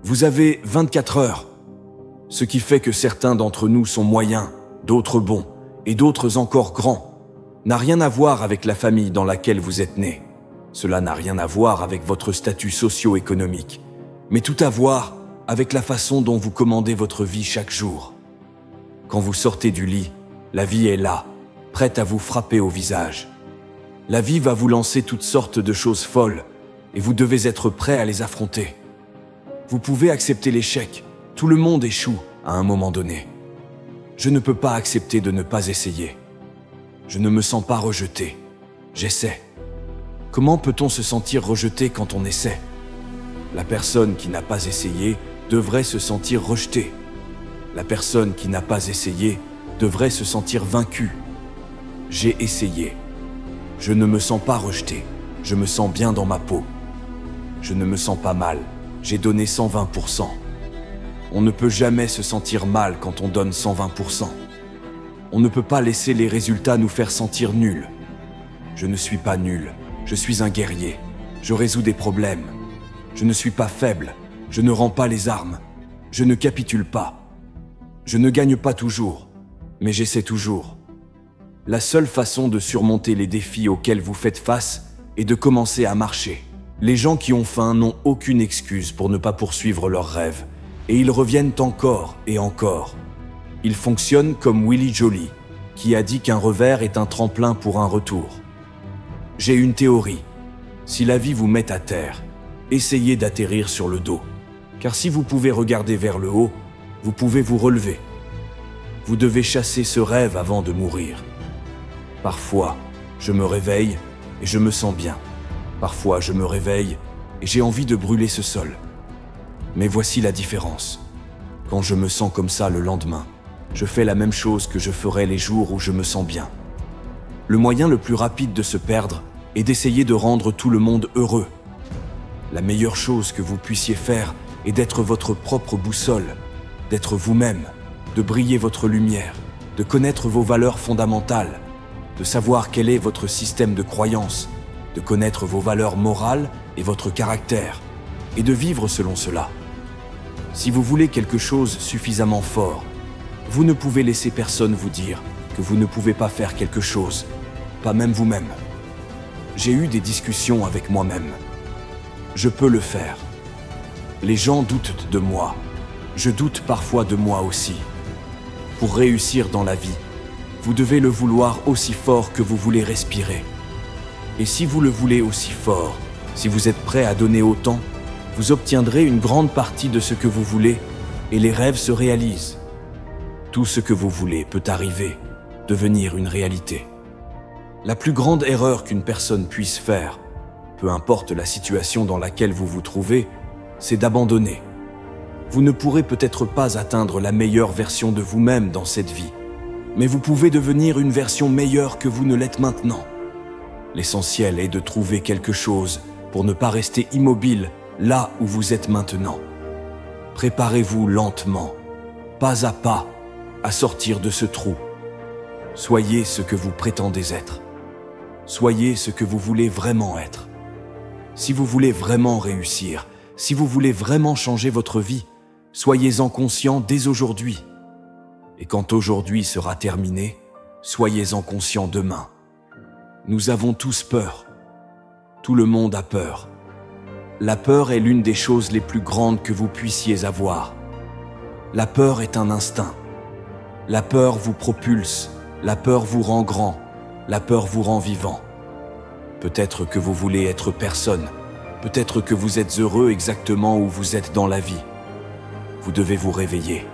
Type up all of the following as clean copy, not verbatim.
Vous avez 24 heures. Ce qui fait que certains d'entre nous sont moyens, d'autres bons, et d'autres encore grands, n'a rien à voir avec la famille dans laquelle vous êtes né. Cela n'a rien à voir avec votre statut socio-économique, mais tout à voir avec la façon dont vous commandez votre vie chaque jour. Quand vous sortez du lit, la vie est là, prête à vous frapper au visage. La vie va vous lancer toutes sortes de choses folles, et vous devez être prêt à les affronter. Vous pouvez accepter l'échec, tout le monde échoue à un moment donné. Je ne peux pas accepter de ne pas essayer. Je ne me sens pas rejeté, j'essaie. Comment peut-on se sentir rejeté quand on essaie? La personne qui n'a pas essayé devrait se sentir rejetée. La personne qui n'a pas essayé devrait se sentir vaincue. J'ai essayé. Je ne me sens pas rejeté, je me sens bien dans ma peau. Je ne me sens pas mal, j'ai donné 120%. On ne peut jamais se sentir mal quand on donne 120%. On ne peut pas laisser les résultats nous faire sentir nuls. Je ne suis pas nul, je suis un guerrier. Je résous des problèmes. Je ne suis pas faible, je ne rends pas les armes. Je ne capitule pas. Je ne gagne pas toujours, mais j'essaie toujours. La seule façon de surmonter les défis auxquels vous faites face est de commencer à marcher. Les gens qui ont faim n'ont aucune excuse pour ne pas poursuivre leurs rêves, et ils reviennent encore et encore. Ils fonctionnent comme Willy Joly, qui a dit qu'un revers est un tremplin pour un retour. J'ai une théorie. Si la vie vous met à terre, essayez d'atterrir sur le dos. Car si vous pouvez regarder vers le haut, vous pouvez vous relever. Vous devez chasser ce rêve avant de mourir. Parfois, je me réveille et je me sens bien. Parfois, je me réveille et j'ai envie de brûler ce sol. Mais voici la différence. Quand je me sens comme ça le lendemain, je fais la même chose que je ferais les jours où je me sens bien. Le moyen le plus rapide de se perdre est d'essayer de rendre tout le monde heureux. La meilleure chose que vous puissiez faire est d'être votre propre boussole, d'être vous-même, de briller votre lumière, de connaître vos valeurs fondamentales, de savoir quel est votre système de croyances, de connaître vos valeurs morales et votre caractère, et de vivre selon cela. Si vous voulez quelque chose suffisamment fort, vous ne pouvez laisser personne vous dire que vous ne pouvez pas faire quelque chose, pas même vous-même. J'ai eu des discussions avec moi-même. Je peux le faire. Les gens doutent de moi. Je doute parfois de moi aussi. Pour réussir dans la vie, vous devez le vouloir aussi fort que vous voulez respirer. Et si vous le voulez aussi fort, si vous êtes prêt à donner autant, vous obtiendrez une grande partie de ce que vous voulez et les rêves se réalisent. Tout ce que vous voulez peut arriver, devenir une réalité. La plus grande erreur qu'une personne puisse faire, peu importe la situation dans laquelle vous vous trouvez, c'est d'abandonner. Vous ne pourrez peut-être pas atteindre la meilleure version de vous-même dans cette vie, mais vous pouvez devenir une version meilleure que vous ne l'êtes maintenant. L'essentiel est de trouver quelque chose pour ne pas rester immobile là où vous êtes maintenant. Préparez-vous lentement, pas, à sortir de ce trou. Soyez ce que vous prétendez être. Soyez ce que vous voulez vraiment être. Si vous voulez vraiment réussir, si vous voulez vraiment changer votre vie, soyez-en conscient dès aujourd'hui. Et quand aujourd'hui sera terminé, soyez-en conscient demain. Nous avons tous peur. Tout le monde a peur. La peur est l'une des choses les plus grandes que vous puissiez avoir. La peur est un instinct. La peur vous propulse, la peur vous rend grand, la peur vous rend vivant. Peut-être que vous voulez être personne, peut-être que vous êtes heureux exactement où vous êtes dans la vie. Vous devez vous réveiller.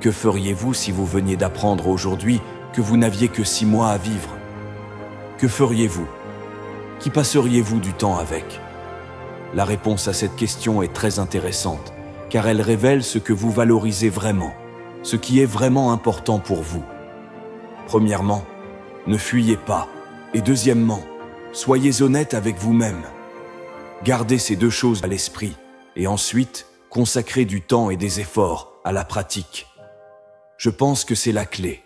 Que feriez-vous si vous veniez d'apprendre aujourd'hui que vous n'aviez que 6 mois à vivre? Que feriez-vous? Qui passeriez-vous du temps avec? La réponse à cette question est très intéressante, car elle révèle ce que vous valorisez vraiment, ce qui est vraiment important pour vous. Premièrement, ne fuyez pas. Et deuxièmement, soyez honnête avec vous-même. Gardez ces 2 choses à l'esprit, et ensuite, consacrez du temps et des efforts à la pratique. Je pense que c'est la clé.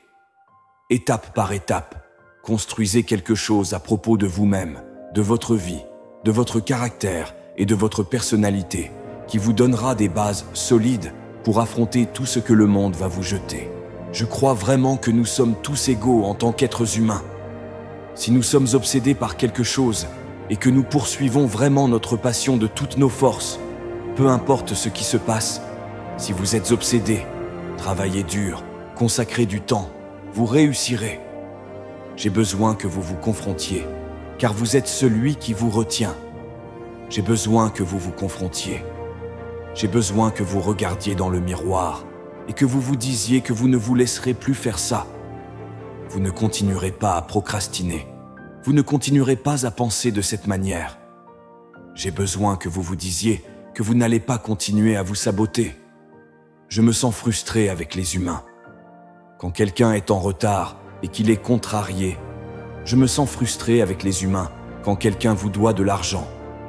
Étape par étape, construisez quelque chose à propos de vous-même, de votre vie, de votre caractère et de votre personnalité, qui vous donnera des bases solides pour affronter tout ce que le monde va vous jeter. Je crois vraiment que nous sommes tous égaux en tant qu'êtres humains. Si nous sommes obsédés par quelque chose et que nous poursuivons vraiment notre passion de toutes nos forces, peu importe ce qui se passe, si vous êtes obsédés, travaillez dur, consacrez du temps, vous réussirez. J'ai besoin que vous vous confrontiez, car vous êtes celui qui vous retient. J'ai besoin que vous vous confrontiez. J'ai besoin que vous regardiez dans le miroir et que vous vous disiez que vous ne vous laisserez plus faire ça. Vous ne continuerez pas à procrastiner. Vous ne continuerez pas à penser de cette manière. J'ai besoin que vous vous disiez que vous n'allez pas continuer à vous saboter. Je me sens frustré avec les humains. Quand quelqu'un est en retard et qu'il est contrarié, je me sens frustré avec les humains quand quelqu'un vous doit de l'argent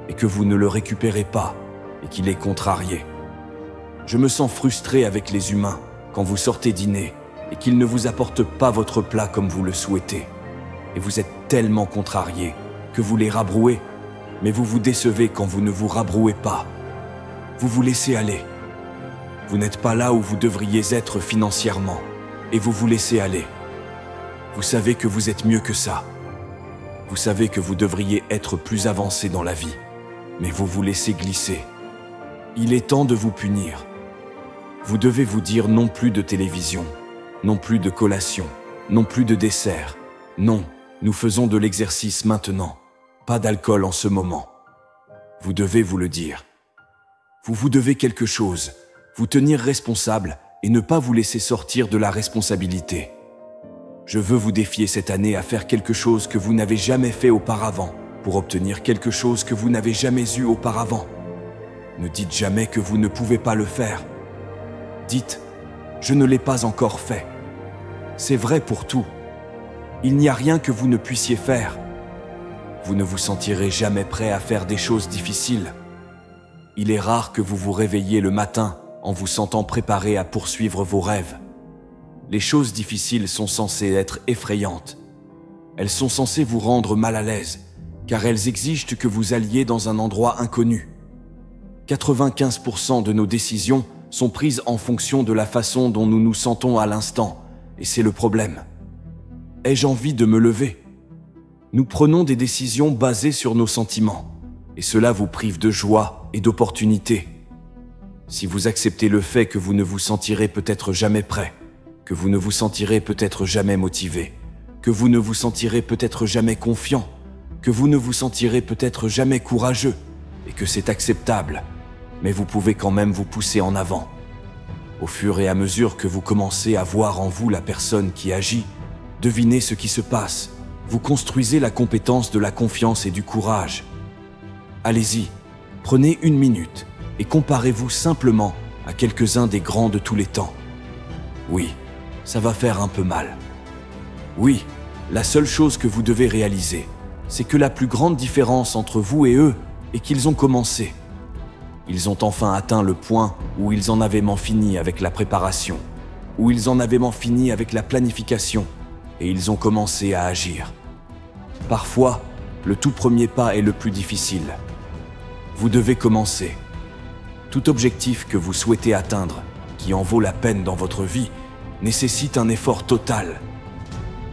et que vous ne le récupérez pas et qu'il est contrarié. Je me sens frustré avec les humains quand vous sortez dîner et qu'ils ne vous apportent pas votre plat comme vous le souhaitez. Et vous êtes tellement contrarié que vous les rabrouez, mais vous vous décevez quand vous ne vous rabrouez pas. Vous vous laissez aller. Vous n'êtes pas là où vous devriez être financièrement et vous vous laissez aller. Vous savez que vous êtes mieux que ça. Vous savez que vous devriez être plus avancé dans la vie, mais vous vous laissez glisser. Il est temps de vous punir. Vous devez vous dire non plus de télévision, non plus de collation, non plus de dessert. Non, nous faisons de l'exercice maintenant, pas d'alcool en ce moment. Vous devez vous le dire. Vous vous devez quelque chose, vous tenir responsable et ne pas vous laisser sortir de la responsabilité. Je veux vous défier cette année à faire quelque chose que vous n'avez jamais fait auparavant, pour obtenir quelque chose que vous n'avez jamais eu auparavant. Ne dites jamais que vous ne pouvez pas le faire. Dites, je ne l'ai pas encore fait. C'est vrai pour tout. Il n'y a rien que vous ne puissiez faire. Vous ne vous sentirez jamais prêt à faire des choses difficiles. Il est rare que vous vous réveilliez le matin en vous sentant préparé à poursuivre vos rêves. Les choses difficiles sont censées être effrayantes. Elles sont censées vous rendre mal à l'aise, car elles exigent que vous alliez dans un endroit inconnu. 95% de nos décisions sont prises en fonction de la façon dont nous nous sentons à l'instant, et c'est le problème. Ai-je envie de me lever? Nous prenons des décisions basées sur nos sentiments, et cela vous prive de joie et d'opportunités. Si vous acceptez le fait que vous ne vous sentirez peut-être jamais prêt, que vous ne vous sentirez peut-être jamais motivé, que vous ne vous sentirez peut-être jamais confiant, que vous ne vous sentirez peut-être jamais courageux, et que c'est acceptable, mais vous pouvez quand même vous pousser en avant. Au fur et à mesure que vous commencez à voir en vous la personne qui agit, devinez ce qui se passe. Vous construisez la compétence de la confiance et du courage. Allez-y, prenez 1 minute et comparez-vous simplement à quelques-uns des grands de tous les temps. Oui, ça va faire un peu mal. Oui, la seule chose que vous devez réaliser, c'est que la plus grande différence entre vous et eux est qu'ils ont commencé. Ils ont enfin atteint le point où ils en avaient fini avec la préparation, où ils en avaient fini avec la planification, et ils ont commencé à agir. Parfois, le tout premier pas est le plus difficile. Vous devez commencer. Tout objectif que vous souhaitez atteindre, qui en vaut la peine dans votre vie, nécessite un effort total.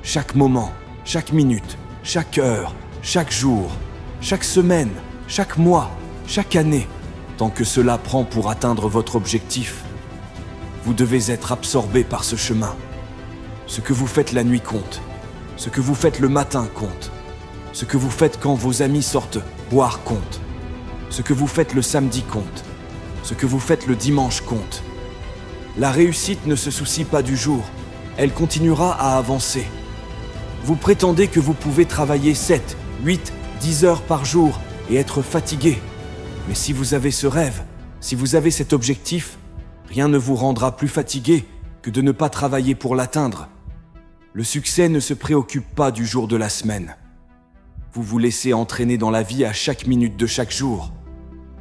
Chaque moment, chaque minute, chaque heure, chaque jour, chaque semaine, chaque mois, chaque année, tant que cela prend pour atteindre votre objectif, vous devez être absorbé par ce chemin. Ce que vous faites la nuit compte. Ce que vous faites le matin compte. Ce que vous faites quand vos amis sortent boire compte. Ce que vous faites le samedi compte. Ce que vous faites le dimanche compte. La réussite ne se soucie pas du jour. Elle continuera à avancer. Vous prétendez que vous pouvez travailler 7, 8, 10 heures par jour et être fatigué. Mais si vous avez ce rêve, si vous avez cet objectif, rien ne vous rendra plus fatigué que de ne pas travailler pour l'atteindre. Le succès ne se préoccupe pas du jour de la semaine. Vous vous laissez entraîner dans la vie à chaque minute de chaque jour.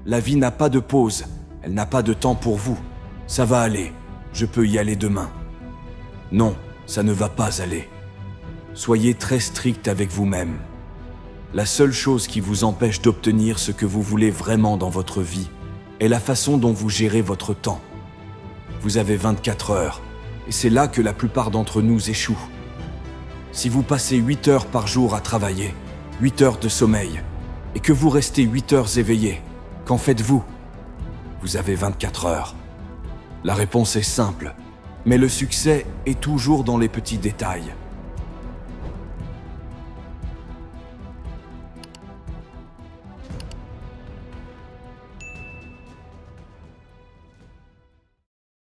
La vie n'a pas de pause, elle n'a pas de temps pour vous. Ça va aller, je peux y aller demain. Non, ça ne va pas aller. Soyez très strict avec vous-même. La seule chose qui vous empêche d'obtenir ce que vous voulez vraiment dans votre vie est la façon dont vous gérez votre temps. Vous avez 24 heures, et c'est là que la plupart d'entre nous échouent. Si vous passez 8 heures par jour à travailler, 8 heures de sommeil, et que vous restez 8 heures éveillé, qu'en faites-vous? Vous avez 24 heures. La réponse est simple, mais le succès est toujours dans les petits détails.